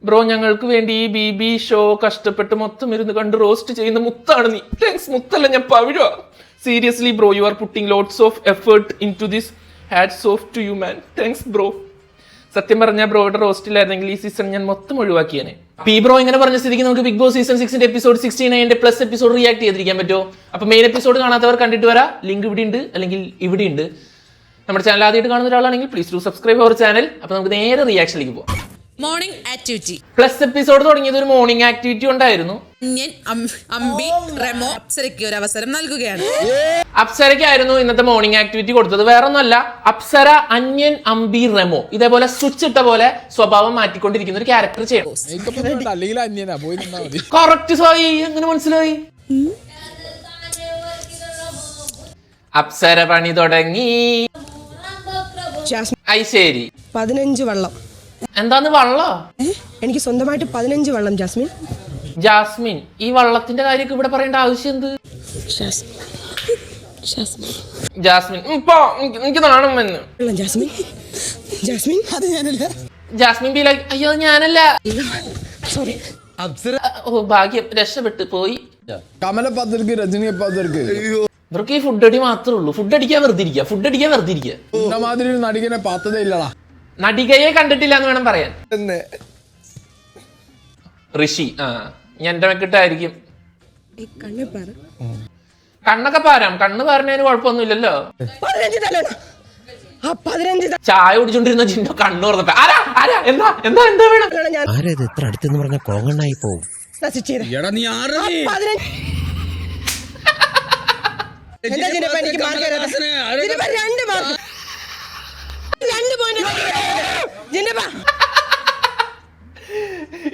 Bro ഞങ്ങൾക്ക് വേണ്ടി ഈ BB ഷോ കഷ്ടപ്പെട്ട് മൊത്തം ഇരുന്ന് കണ്ട് റോസ്റ്റ് ചെയ്യുന്ന മുത്താണ് നീ. താങ്ക്സ് മുത്തല്ല, ഞാൻ പവിഴ. Seriously bro, you are putting lots of effort into this. Hats off to you man. Thanks bro. സത്യം പറഞ്ഞ ബ്രോയുടെ റോസ്റ്റിലായിരുന്നെങ്കിൽ ഈ സീസൺ ഞാൻ മൊത്തം ഒഴിവാക്കിയേനെ. പി ബ്രോ ഇങ്ങനെ പറഞ്ഞ സ്ഥിതിക്ക് നമുക്ക് big boss season 6 episode 69 plus episode react ചെയ്തിരിക്കാൻ പറ്റുമോ? അപ്പൊ മെയിൻ എപ്പിസോഡ് കാണാത്തവർ കണ്ടിട്ട് വരാം. ലിങ്ക് ഇവിടെ ഉണ്ട്, അല്ലെങ്കിൽ ഇവിടെ ഉണ്ട്. നമ്മുടെ ചാനൽ ആദ്യമായിട്ട് കാണുന്ന ഒരാളാണെങ്കിൽ please do subscribe our channel. അപ്പൊ നമുക്ക് നേരെ റിയാക്ഷനിലേക്ക് പോകാം. മോർണിംഗ് ആക്ടിവിറ്റി പ്ലസ് എപ്പിസോഡ് തുടങ്ങിയത് ഒരു മോർണിംഗ് ആക്ടിവിറ്റി ഉണ്ടായിരുന്നു. അമ്പി റെമോ അപ്സരയ്ക്ക് ഒരു അവസരം നൽകുകയാണ്. അപ്സരയ്ക്കായിരുന്നു ഇന്നത്തെ മോർണിംഗ് ആക്ടിവിറ്റി കൊടുത്തത്. വേറൊന്നുമല്ല, അപ്സര, അന്യൻ, അമ്പി, റെമോ ഇതേപോലെ സ്വിച്ച് ഇട്ട പോലെ സ്വഭാവം മാറ്റിക്കൊണ്ടിരിക്കുന്ന ഒരു ക്യാരക്ടർ ചെയ്യണം. കറക്റ്റ് സായി, എങ്ങനെ മനസ്സിലായി? അപ്സര പണി തുടങ്ങി. ഐശ്വരി 15 വള്ളം. എന്താന്ന് വള്ളം? എനിക്ക് സ്വന്തമായിട്ട് 15 വള്ളം. ജാസ്മിൻ, ജാസ്മിൻ, ഈ വള്ളത്തിന്റെ കാര്യമൊക്കെ ഇവിടെ പറയേണ്ട ആവശ്യം എന്ത്? ജാസ്മിൻ ഇപ്പൊ എനിക്ക് നാണം വന്നു. ജാസ്മിൻ, ജാസ്മിൻ അത് ഞാനല്ല. ജാസ്മിൻ ബി ലൈക്ക്, അയ്യോ ഞാനല്ല. സോറി. ഓ ഭാഗ്യം, രക്ഷപ്പെട്ട് പോയി. രജനിയെ ഇവർക്ക് ഈ ഫുഡ് അടി മാത്രമേ ഉള്ളൂ. ഫുഡ് അടിക്കാൻ വെറുതെ ഇരിക്കുക. നടികനെ പാത്തതേ ഇല്ലടാ. നടികയെ കണ്ടിട്ടില്ല എന്ന് വേണം പറയാൻ. ഋഷി എന്റെ മെക്കിട്ടായിരിക്കും. കണ്ണൊക്കെ പാരാം, കണ്ണ് പാരണേന് കുഴപ്പമൊന്നുമില്ലല്ലോ. ചായ കുടിച്ചോണ്ടിരുന്ന ജിന്റെ കണ്ണ് തുറന്നപ്പോ എന്താ വേണം? ഇത്ര അടുത്തെന്ന് പറഞ്ഞ കോങ്ങണ്ണായി പോവും.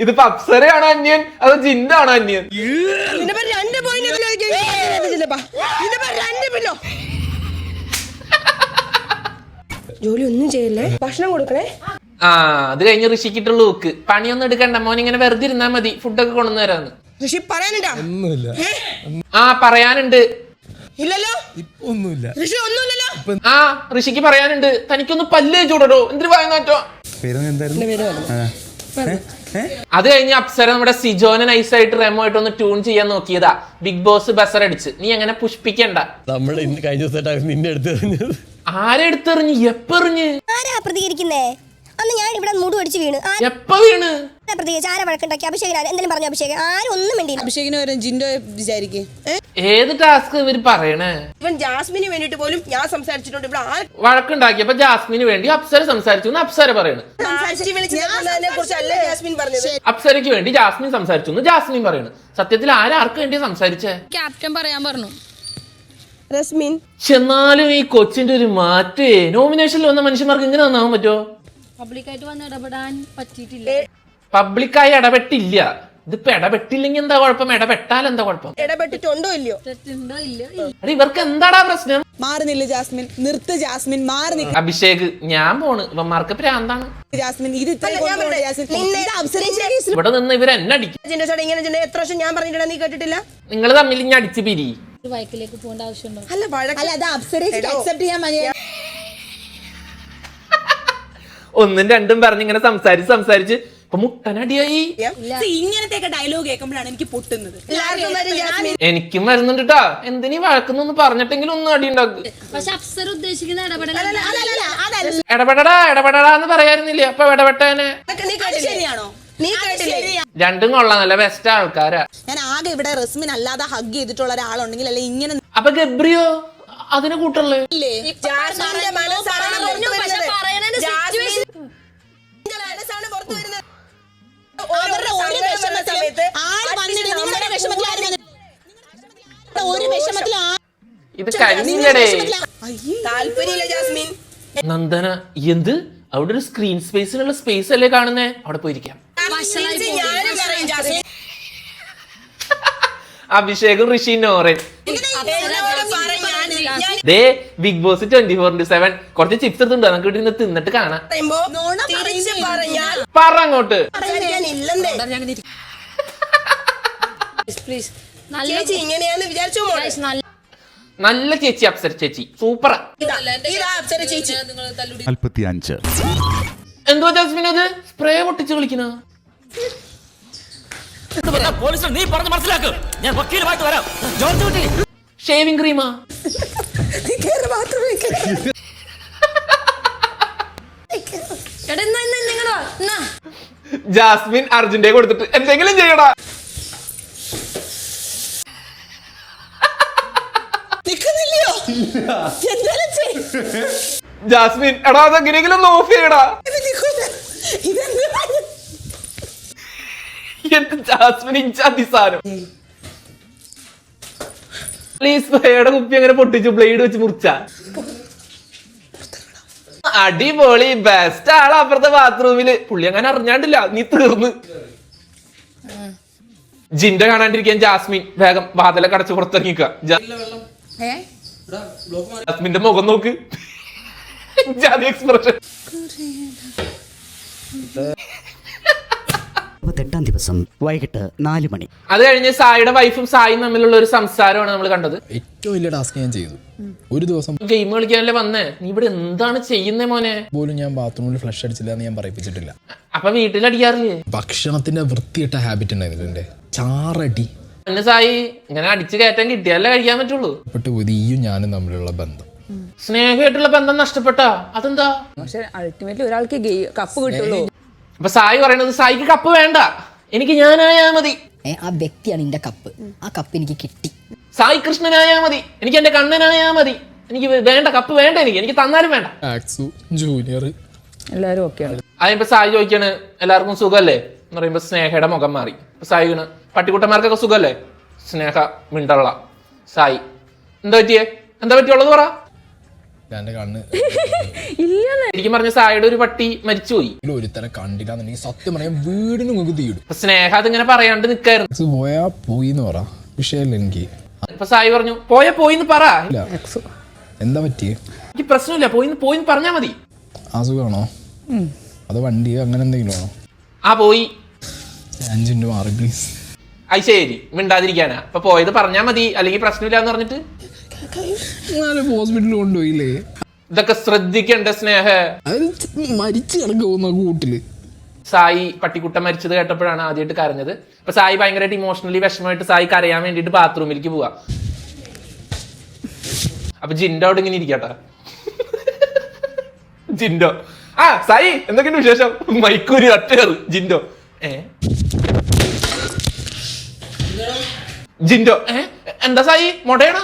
ഇതിപ്പോ അപ്സരയാണോ അന്യൻ, അതോ ജിന്നാണോ അന്യൻ? ജോലി ഒന്നും ചെയ്യല്ലേ, ഭക്ഷണം കൊടുക്കണേ. അത് കഴിഞ്ഞ് ഋഷിക്കിട്ടുള്ള ലൂക്ക്. പണിയൊന്നും എടുക്കണ്ട മോൻ, ഇങ്ങനെ വെറുതെ ഇരുന്നാ മതി, ഫുഡൊക്കെ കൊണ്ടുവന്നു തരാന്ന്. ഋഷി പറയാനുണ്ടാ? പറയാനുണ്ട്. ഇല്ലല്ലോ, ഒന്നുമില്ല. ഋഷി ഒന്നുമില്ലല്ലോ. ഋഷിക്ക് പറയാനുണ്ട്. തനിക്കൊന്ന് പല്ലേ ചൂടോ, എന്തിനു പറയുന്നോ? അത് കഴിഞ്ഞ് അപ്സര നമ്മുടെ സിജോനെ നൈസായിട്ട് റെമോ ആയിട്ട് ഒന്ന് ട്യൂൺ ചെയ്യാൻ നോക്കിയതാ. ബിഗ് ബോസ് ബസറടിച്ച്. നീ അങ്ങനെ പുഷ്പിക്കണ്ട. നമ്മള് കഴിഞ്ഞ ദിവസമായിട്ട് നിന്നെ എടുത്തെറിഞ്ഞത്. ആരെ എടുത്തെറിഞ്ഞ്? എപ്പെറിഞ്ഞ്? ആരാ പ്രതികരിക്കുന്നേ? അന്ന് ഞാൻ ഇവിടെ മൂട് അടിച്ച് വീണ്. എപ്പ വീണ്? പ്രതികരിച്ച് ആരാ വഴക്കുണ്ടാക്കി? അഭിഷേകൻ എന്തെങ്കിലും പറഞ്ഞു? അഭിഷേകൻ ആരും ഒന്നും വേണ്ടിയില്ല. അഭിഷേകിന് വരും ജിൻഡോ വിചാരിക്കേ. ഏത് ടാസ്ക് ഇവര് പറയണേ? ഇവൻ ജാസ്മിന് വേണ്ടിട്ട് പോലും ഞാൻ സംസാരിച്ചിട്ടുണ്ട്. ഇവിടെ വഴക്കുണ്ടാക്കിയപ്പോ ജാസ്മിന് വേണ്ടി അപ്സര സംസാരിച്ചു എന്ന് അപ്സര പറയണു. അപ്സരയ്ക്ക് വേണ്ടി ജാസ്മിൻ സംസാരിച്ചു എന്ന് ജാസ്മിൻ പറയണു. സത്യത്തിൽ ആർക്ക് വേണ്ടി സംസാരിച്ചേ? ക്യാപ്റ്റൻ പറയാൻ പറഞ്ഞു. റസ്മിൻ. എന്നാലും ഈ കൊച്ചിന്റെ ഒരു മാറ്റേ. നോമിനേഷനിൽ വന്ന മനുഷ്യന്മാർക്ക് ഇങ്ങനെ നന്നാവാൻ പറ്റുമോ? പബ്ലിക്കായിട്ട് വന്ന് ഇടപെടാൻ പറ്റിയിട്ടില്ല. പബ്ലിക്കായി ഇടപെട്ടില്ല. ഇതിപ്പോ ഇടപെട്ടില്ലെങ്കിൽ എന്താ കുഴപ്പം? ഇടപെട്ടാൽ എന്താ കുഴപ്പം? ഇടപെട്ടിട്ടുണ്ടോ ഇല്ലയോ? ഇവർക്ക് എന്താടാ പ്രശ്നം? മാറുന്നില്ല ജാസ്മിൻ, നിർത്ത് ജാസ്മിൻ, മാറി. അഭിഷേക്, ഞാൻ പോണ്. ഇവന്മാർക്ക് പ്രാന്താണ്. ജാസ്മിൻ ഇവിടെ നിന്ന് ഇവർ എന്നെ അടിക്കും. ഇങ്ങനെ എത്ര വർഷം ഞാൻ പറഞ്ഞിട്ടാ, നീ കേട്ടിട്ടില്ല? നിങ്ങൾ തമ്മിൽ ഇനി അടിച്ച് പിരി. വഴക്കിലേക്ക് പോകേണ്ട ആവശ്യമുണ്ടോ? ഒന്നും രണ്ടും പറഞ്ഞ് ഇങ്ങനെ സംസാരിച്ച് ഇപ്പൊ മുട്ടനടിയായി. ഇങ്ങനത്തെ ഡയലോഗ് കേൾക്കുമ്പോഴാണ് എനിക്ക് പൊട്ടുന്നത്. എനിക്കും വരുന്നുണ്ട് കേട്ടാ. എന്തിനീ വഴക്കുന്നൊന്ന് പറഞ്ഞിട്ടെങ്കിലും ഒന്നും അടി ഉണ്ടാക്കും. പക്ഷെ അപ്സര ഉദ്ദേശിക്കുന്ന ഇടപെടടാന്ന് പറയായിരുന്നില്ലേ? അപ്പൊ ഇടപെട്ടേനെ. ശരിയാണോ? രണ്ടും കൊള്ളാം, നല്ല ബെസ്റ്റ് ആൾക്കാരാ. ഞാൻ ആകെ ഇവിടെ റസ്മിൻ അല്ലാതെ ഹഗ് ചെയ്തിട്ടുള്ള ഒരാളുണ്ടെങ്കിൽ അല്ലെ ഇങ്ങനെ. അപ്പൊ ഗബ്രിയോ അതിനെ കൂട്ടല്ലേ? ഇത് കഴിഞ്ഞില്ലടേ. നന്ദന, എന്ത്? അവിടെ ഒരു സ്ക്രീൻ സ്പേസിനുള്ള സ്പേസ് അല്ലേ കാണുന്നേ? അവിടെ പോയിരിക്കാം. അഭിഷേകും ഋഷി നോറൻ. ദേ ബിഗ് ബോസ് 24/7 കുറച്ച് ചിപ്സ് എടുത്തുണ്ടോ? നമുക്ക് ഇവിടെ നിന്ന് തിന്നിട്ട് കാണാം. പറ അങ്ങോട്ട്. നല്ല ചേച്ചി അപ്സര ചേച്ചി, സൂപ്പറാ. എന്തോ ജാസ്മിൻ അത് സ്പ്രേ പൊട്ടിച്ച് കളിക്കണ? ഷേവിംഗ് ക്രീമാ? എടാ നിങ്ങളോ എന്നാ ജാസ്മിൻ അർജുന്റെ കൊടുത്തിട്ട് എന്തെങ്കിലും ചെയ്യടാ. ജാസ്മിൻ എടാ അതെങ്ങനെയെങ്കിലും ഒന്ന് ഓഫ് ചെയ്യടാ. എന്ത് ജാസ്മിൻ ഇഞ്ചാതി സാധനം. പ്ലീസ് സ്പ്രേയുടെ കുപ്പി അങ്ങനെ പൊട്ടിച്ചു ബ്ലേഡ് വെച്ച് മുറിച്ച. അടിപൊളി ബെസ്റ്റ് ആള് അപ്പുറത്തെ ബാത്റൂമില്. പുള്ളി അങ്ങനെ അറിഞ്ഞാണ്ടില്ല, നീ തീർന്ന്. ജിന്റെ കാണാണ്ടിരിക്കാൻ ജാസ്മിൻ വേഗം വാതിലൊക്കെ അടച്ച് പുറത്തിറങ്ങിക്ക. ജാസ്മിന്റെ മുഖം നോക്ക്, ജാതി എക്സ്പ്രഷൻ. 28 ദിവസം വൈകിട്ട് 4 മണി. അത് കഴിഞ്ഞ് സായിയുടെ വൈഫും സായും തമ്മിലുള്ള ഒരു സംസാരമാണ് നമ്മൾ കണ്ടത്. ഏറ്റവും വലിയ ടാസ്ക് ഞാൻ ചെയ്തു. ഒരു ദിവസം ഗെയിം കളിക്കാനല്ലേ വന്നേ, നീ ഇവിടെ എന്താണ് ചെയ്യുന്നേ മോനെ? പോലും ഞാൻ ബാത്റൂമിൽ ഫ്ലഷ് അടിച്ചില്ല എന്ന് ഞാൻ പറയിപ്പിച്ചിട്ടില്ല. അപ്പൊ വീട്ടിലടിക്കാറില്ലേ? ഭക്ഷണത്തിന്റെ വൃത്തിയിട്ട ഹാബിറ്റ് ഉണ്ടായിരുന്നു എന്റെ. ചാറടി പിന്നെ സായി ഇങ്ങനെ അടിച്ചു കയറ്റാൻ കിട്ടിയാലേ കഴിക്കാൻ പറ്റുള്ളൂ. പെട്ട് പോയത് ഈയും ഞാനും തമ്മിലുള്ള ബന്ധം. സ്നേഹമായിട്ടുള്ള ബന്ധം നഷ്ടപ്പെട്ടാ അതെന്താ? പക്ഷെ അൾട്ടിമേറ്റ്ലി ഒരാൾക്ക് കപ്പ് കിട്ടുള്ളൂ. അപ്പൊ സായി പറയണത് സായിക്ക് കപ്പ് വേണ്ട, എനിക്ക് ഞാനായാ മതി. ആ വ്യക്തിയാണ് എന്റെ കപ്പ്. ആ കപ്പ് എനിക്ക് കിട്ടി. സായി കൃഷ്ണനായാ മതി, എനിക്ക് എന്റെ കണ്ണനായാ മതി. എനിക്ക് വേണ്ട കപ്പ് വേണ്ട, എനിക്ക് തന്നാലും വേണ്ട. ആക്സു ജൂനിയർ എല്ലാരും ഓക്കെയാണ്. അതിപ്പോ സായി ചോദിക്കാണ് എല്ലാവർക്കും സുഖല്ലേ എന്ന് പറയുമ്പോ സ്നേഹയുടെ മുഖം മാറി. അപ്പൊ സായി വീണ് പട്ടിക്കുട്ടന്മാർക്കൊക്കെ സുഖല്ലേ? സ്നേഹ മിണ്ടള്ള. സായി എന്താ പറ്റിയേ? എന്താ പറ്റിയുള്ളത് പറ. എന്റെ കണ്ണ് ശരിക്കും പറഞ്ഞ സായിയുടെ ഒരു പട്ടി മരിച്ചുപോയി. ഒരുത്തരം കണ്ടില്ലാന്നുണ്ടെങ്കിൽ സത്യം പറയാൻ വീടിന് നിങ്ങൾക്ക് തീയിടും. അപ്പൊ സ്നേഹ അതിങ്ങനെ പറയാണ്ട് നിക്കായിരുന്നു. പോയാ പോയി എന്ന് പറ, വിഷയല്ല എനിക്ക്. അപ്പൊ സായി പറഞ്ഞു പോയിന്ന് പറ. എന്താ പറ്റിയേ? എനിക്ക് പ്രശ്നമില്ല, പോയിന്ന് പറഞ്ഞാ മതി. അസുഖമാണോ അത് വണ്ടി അങ്ങനെ എന്തെങ്കിലും ആണോ? പോയി 5 മിനിറ്റ് മാറി പ്ലീസ്. അത് ശരി മിണ്ടാതിരിക്കാനാ. അപ്പൊ പോയത് പറഞ്ഞാ മതി, അല്ലെങ്കിൽ പ്രശ്നമില്ല എന്ന് പറഞ്ഞിട്ട് ഹോസ്പിറ്റലിൽ കൊണ്ടുപോയില്ലേ? ഇതൊക്കെ ശ്രദ്ധിക്കണ്ടേ സ്നേഹ? അത് മരിച്ചു കിടക്കുന്ന കൂട്ടില്. സായി പട്ടിക്കുട്ട മരിച്ചത് കേട്ടപ്പോഴാണ് ആദ്യമായിട്ട് കരഞ്ഞത്. അപ്പൊ സായി ഭയങ്കരമായിട്ട് ഇമോഷണലി വിഷമമായിട്ട് സായി കരയാൻ വേണ്ടിട്ട് ബാത്റൂമിലേക്ക് പോവാ. അപ്പൊ ജിൻഡോ അവിടെ ഇങ്ങനെ ഇരിക്കട്ടെ. ജിൻഡോ സായി എന്തൊക്കെയുണ്ട് വിശേഷം? മൈക്കൂരി ഒറ്റേറ് ജിൻഡോ. ജിൻഡോ എന്താ സായി മൊടയണ?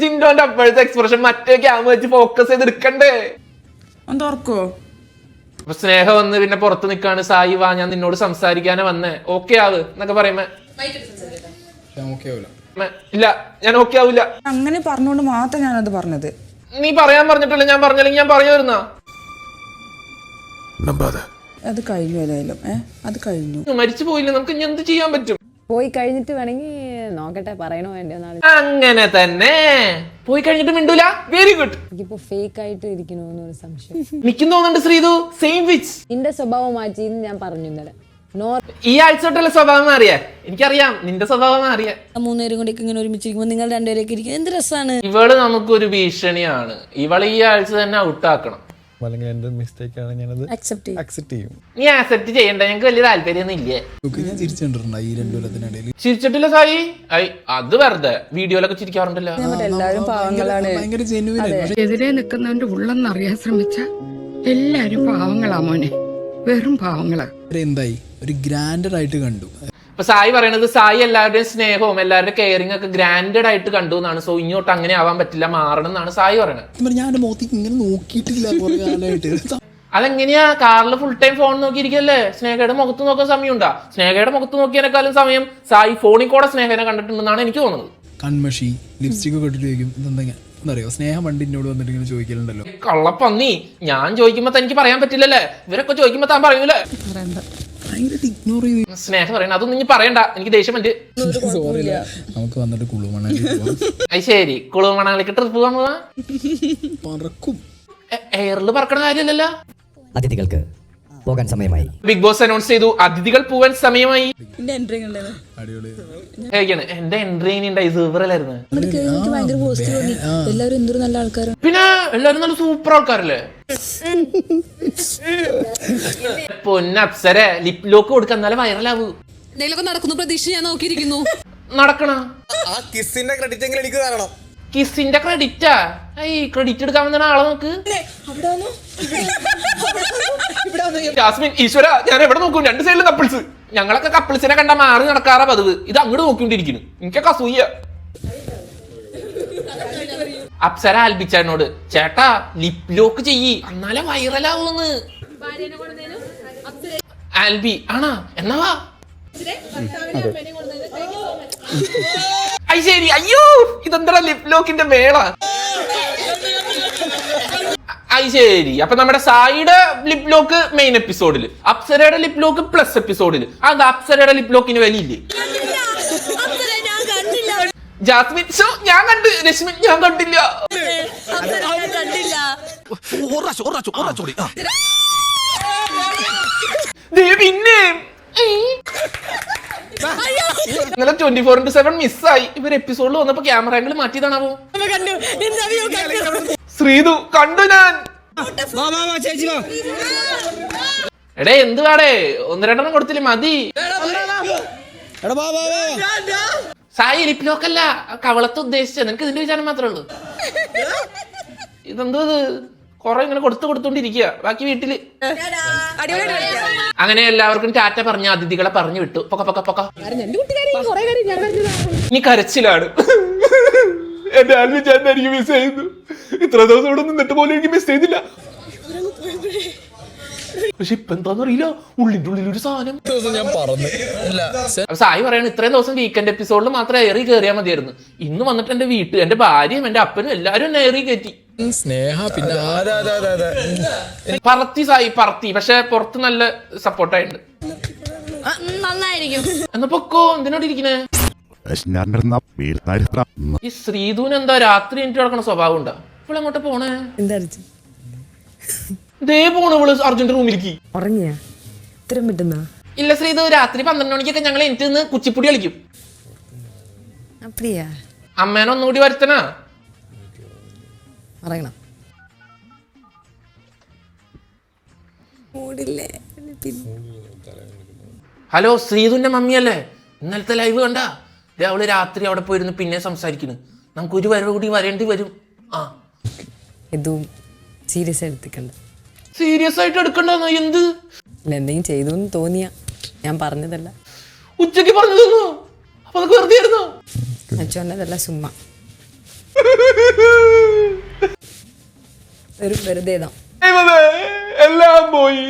ജിൻഡോന്റെ അപ്പോഴത്തെ എക്സ്പ്രഷൻ മറ്റേ ക്യാമറ വെച്ച് ഫോക്കസ് ചെയ്ത് എടുക്കണ്ടേ? അപ്പൊ സ്നേഹ വന്ന് പിന്നെ പുറത്ത് നിക്കാണ്. സായി വാ ഞാൻ നിന്നോട് സംസാരിക്കാനേ വന്നേ, ഓക്കെ ആവ് എന്നൊക്കെ പറയുമ്പോ ഇല്ല ഞാൻ ഓക്കെ ആവില്ല. അങ്ങനെ പറഞ്ഞുകൊണ്ട് മാത്രം ഞാനത് പറഞ്ഞത്. നീ പറയാൻ പറഞ്ഞിട്ടില്ല, ഞാൻ പറഞ്ഞില്ലെങ്കിൽ ഞാൻ പറഞ്ഞു വരുന്ന. അത് കഴിഞ്ഞു, ഏതായാലും അത് കഴിഞ്ഞു. മരിച്ചു പോയില്ല, നമുക്ക് ഇനി എന്ത് ചെയ്യാൻ പറ്റും? പോയി കഴിഞ്ഞിട്ട് വേണമെങ്കിൽ നോക്കട്ടെ പറയണോ വേണ്ടോ. അങ്ങനെ തന്നെ പോയി കഴിഞ്ഞിട്ട് മിണ്ടൂല. Very good. എനിക്കിപ്പോ ഫേക്ക് ആയിട്ട് ഇരിക്കണോന്നൊരു സംശയം എനിക്കും തോന്നുന്നുണ്ട് ശ്രീതു. Same which. നിന്റെ സ്വഭാവം മാറ്റി ഞാൻ പറഞ്ഞു ഇന്നലെ. ഈ ആഴ്ച തൊട്ടുള്ള സ്വഭാവം മാറിയാ? എനിക്കറിയാം നിന്റെ സ്വഭാവം മാറിയ. 3 പേരും കൂടി ഇങ്ങനെ ഒരുമിച്ചിരിക്കുമ്പോ നിങ്ങൾ 2 പേരൊക്കെ ഇരിക്കും, എന്ത് രസമാണ്. ഇവള് നമുക്കൊരു ഭീഷണിയാണ്. ഇവള് ഈ ആഴ്ച തന്നെ ഔട്ടാക്കണം. അല്ലെങ്കിൽ എന്റെ മിസ്റ്റേക്ക് ആണ്, ഞാനത് അക്സെപ്റ്റ് ചെയ്യും. നീ ആക്സെപ്റ്റ് ചെയ്യണ്ട, ഞങ്ങൾക്ക് വലിയ താല്പര്യമൊന്നും ഇല്ലേ. ഞാൻ ചിരിച്ചിട്ടുണ്ടോ ഈ 2 കൊല്ലത്തിനിടയിൽ? ചിരിച്ചിട്ടില്ല സായി. അത് വെറുതെ വീഡിയോയിലൊക്കെ ചിരിക്കാറുണ്ടല്ലോ. എല്ലാവരും പാവങ്ങളാണ്. ഭയങ്കര ജെന്യുവൻ. എതിരെ നിൽക്കുന്നവന്റെ ഉള്ളെന്നറിയാൻ ശ്രമിച്ച എല്ലാരും പാവങ്ങളാ മോനെ, വെറും പാവങ്ങളാ. എന്തായി ഒരു ഗ്രാൻഡഡ് ആയിട്ട് കണ്ടു. അപ്പൊ സായി പറയണത് സായി എല്ലാവരുടെയും സ്നേഹവും എല്ലാവരുടെയും കെയറിംഗ് ഒക്കെ ഗ്രാൻഡഡ് ആയിട്ട് കണ്ടു എന്നാണ്. സോ ഇങ്ങോട്ട് അങ്ങനെ ആവാൻ പറ്റില്ല, മാറണം എന്നാണ് സായി പറയണത്. ഞാൻ എന്റെ മുഖത്തേക്ക് ഇങ്ങനെ നോക്കിയിട്ടില്ല കുറെ കാലമായിട്ട്. അതെങ്ങനെയാ? കാറിൽ ഫുൾ ടൈം ഫോൺ നോക്കിയിരിക്കല്ലേ? സ്നേഹയുടെ മുഖത്ത് നോക്കാൻ സമയമുണ്ടാ? സ്നേഹയുടെ മുഖത്ത് നോക്കിയതിനേക്കാളും സമയം സായി ഫോണിൽ കൂടെ സ്നേഹനെ കണ്ടിട്ടുണ്ടെന്നാണ് എനിക്ക് തോന്നുന്നത്. കൺമഷി ലിപ്സ്റ്റിക് ഒക്കെ ഇട്ടിട്ട് ചോദിക്കും എന്താ അറിയോ സ്നേഹം പണ്ട് എന്നോട് വന്നിട്ട് ഇങ്ങനെ ചോദിക്കലുണ്ടല്ലോ. കള്ളപ്പന്നി, ഞാൻ ചോദിക്കുമ്പോ തനിക്ക് പറയാൻ പറ്റില്ലല്ലേ? ഇവരൊക്കെ ചോദിക്കുമ്പോ താൻ പറയൂലേ? ഇഗ്നോർ ചെയ്ത് സ്നേഹം പറയണ അതൊന്നും ഇനി പറയണ്ട, എനിക്ക് ദേഷ്യം പറ്റി. സോറി നമുക്ക് വന്നിട്ട് കുളുമണാലി അത് ശരി, കുളുമണാലിക്ക് ട്രിപ്പ് പോകാൻ പോവാ. പറക്കും. എയറിൽ പറക്കണ കാര്യമല്ലല്ലോ. അതിഥികൾക്ക് പോകാൻ സമയമായി. ബിഗ് ബോസ് അനൗൺസ് ചെയ്തു അതിഥികൾ പോവാൻ സമയമായി. അടിപൊളി. എന്റെ എൻട്രി ഉണ്ടായി സൂപ്പറല്ലായിരുന്നു. എല്ലാവരും എന്തൊരു നല്ല ആൾക്കാരാണ്. പിന്നെ എല്ലാരും നല്ല സൂപ്പർ ആൾക്കാരല്ലേ? പൊന്ന അപ്സര ലിപ് ലോക്ക് കൊടുക്കാൻ എന്നാലേ വൈറലാവൂ. എന്തെങ്കിലുമൊക്കെ നടക്കുന്നു പ്രതീക്ഷ ഞാൻ നോക്കിയിരിക്കുന്നു. നടക്കണ ആ കിസ്സിന്റെ ക്രെഡിറ്റ് എങ്കിലും എനിക്ക് തരണം. കിസിന്റെ ക്രെഡിറ്റാ? ക്രെഡിറ്റ് എടുക്കാൻ വന്ന ആളെ നോക്ക്. ജാസ്മിൻ, ഈശ്വര, ഞാൻ എവിടെ നോക്കും? രണ്ട് സൈഡിലും കപ്പിൾസ്. ഞങ്ങളൊക്കെ കപ്പിൾസിനെ കണ്ട മാറി നടക്കാറാ പതിവ്. ഇത് അങ്ങോട്ട് നോക്കിക്കൊണ്ടിരിക്കുന്നു. എനിക്കൊക്കെ അസൂയ. അപ്സര ആൽബിച്ചോട്, ചേട്ടാ ലിപ് ലോക്ക് ചെയ്യ് എന്നാലേ വൈറലാവൂന്ന്. ആൽബി ആണാ? എന്നാ വാ. ശരി. അയ്യോ, ഇതെന്താ ലിപ് ലോക്കിന്റെ മേള? ശരി. അപ്പൊ നമ്മുടെ സായിയുടെ ലിപ് ലോക്ക് മെയിൻ എപ്പിസോഡില്, അപ്സരയുടെ ലിപ് ലോക്ക് പ്ലസ് എപ്പിസോഡില്. അത് അപ്സരയുടെ ലിപ് ലോക്കിന് വിലയില്ലേ? ജാസ്മിൻ ഞാൻ കണ്ട്, രശ്മി ഞാൻ കണ്ടില്ല. പിന്നെ ഇന്നലെ 24/7 മിസ്സായി. ഇവർ എപ്പിസോഡിൽ വന്നപ്പോ ക്യാമറ ആംഗിൾ മാറ്റിയതാണാവോ? ശ്രീതു കണ്ടു ഞാൻ. എടേ എന്തുവാടേ, 1-2 കൊടുത്തില്ലേ? മതി. സായി ലിപ് ലോക്കല്ല, കവളത്ത് ഉദ്ദേശിച്ച. നിനക്ക് ഇതിന്റെ വിചാരം മാത്രമേ ഉള്ളൂ. ഇതെന്തോ ഇത് കൊറേ ഇങ്ങനെ കൊടുത്തോണ്ടിരിക്കുക. ബാക്കി വീട്ടില്. അങ്ങനെ എല്ലാവർക്കും ടാറ്റ പറഞ്ഞ അതിഥികളെ പറഞ്ഞു വിട്ടു. പൊക്ക ഇനി കരച്ചിലാണ്. എന്റെ ആൽബി ചേട്ടൻ എനിക്ക് മിസ് ചെയ്യുന്നു. ഇത്ര ദിവസം ഇവിടെ നിന്നിട്ട് പോലും എനിക്ക് മിസ് ചെയ്തില്ല. പക്ഷെ ഇപ്പൊ എന്താന്നറിയില്ല, ഉള്ളിന്റെ ഉള്ളിൽ ഒരു സാധനം. ഞാൻ പറഞ്ഞു സായി പറയണ ഇത്രയും ദിവസം വീക്കെൻഡ് എപ്പിസോഡിൽ മാത്രം എയറി കയറിയാൽ മതിയായിരുന്നു. ഇന്ന് വന്നിട്ട് എന്റെ വീട്ടിൽ എന്റെ ഭാര്യയും എന്റെ അപ്പനും എല്ലാരും എന്നെ എയറി കയറ്റി. സ്നേഹ പിന്നെ പറത്തി സായി പറത്തി. പക്ഷെ പുറത്ത് നല്ല സപ്പോർട്ടായിട്ടുണ്ട്. നന്നായിരിക്കും. എന്നാ പൊക്കോ, എന്തിനോട് ഇരിക്കണേ? ഈ ശ്രീധുവിന് എന്താ രാത്രി എനിക്ക് നടക്കണ സ്വഭാവം ഉണ്ടാ? ഇപ്പോൾ എങ്ങോട്ട് പോണേ? ദേ പോണ ഇവള് അർജുന്റെ റൂമിലേക്ക്. ഉറങ്ങിയ ഇത്രയും പറ്റുന്ന? ഇല്ല ശ്രീധു, രാത്രി 12 മണിക്കൊക്കെ ഞങ്ങൾ എനിക്ക് നിന്ന് കുച്ചിപ്പുടി കളിക്കും. അപ്പടിയാ? അമ്മേനെ ഒന്നുകൂടി വരുത്തനാ. പറയണം. ഹലോ, ശ്രീധുവിന്റെ മമ്മിയല്ലേ? ഇന്നലത്തെ ലൈവ് കണ്ട? അവള് രാത്രി അവിടെ പോയിരുന്നു പിന്നെ സംസാരിക്കുന്നു. നമുക്കൊരു വരവ് കൂടി വരേണ്ടി വരും. ഇതും സീരിയസ് എടുത്തിക്കണ്ട. സീരിയസ് ആയിട്ട് എടുക്കണ്ടെന്നോ? എന്ത്? എന്തെങ്കിലും ചെയ്തു എന്ന് തോന്നിയ ഞാൻ പറഞ്ഞതല്ല. ഉച്ചക്ക് പറഞ്ഞു തന്നു. അപ്പൊ അതൊക്കെ വെറുതെ ആയിരുന്നോ? അച്ഛനതല്ല, സുമ്മാ വെറുതെ എല്ലാം പോയി.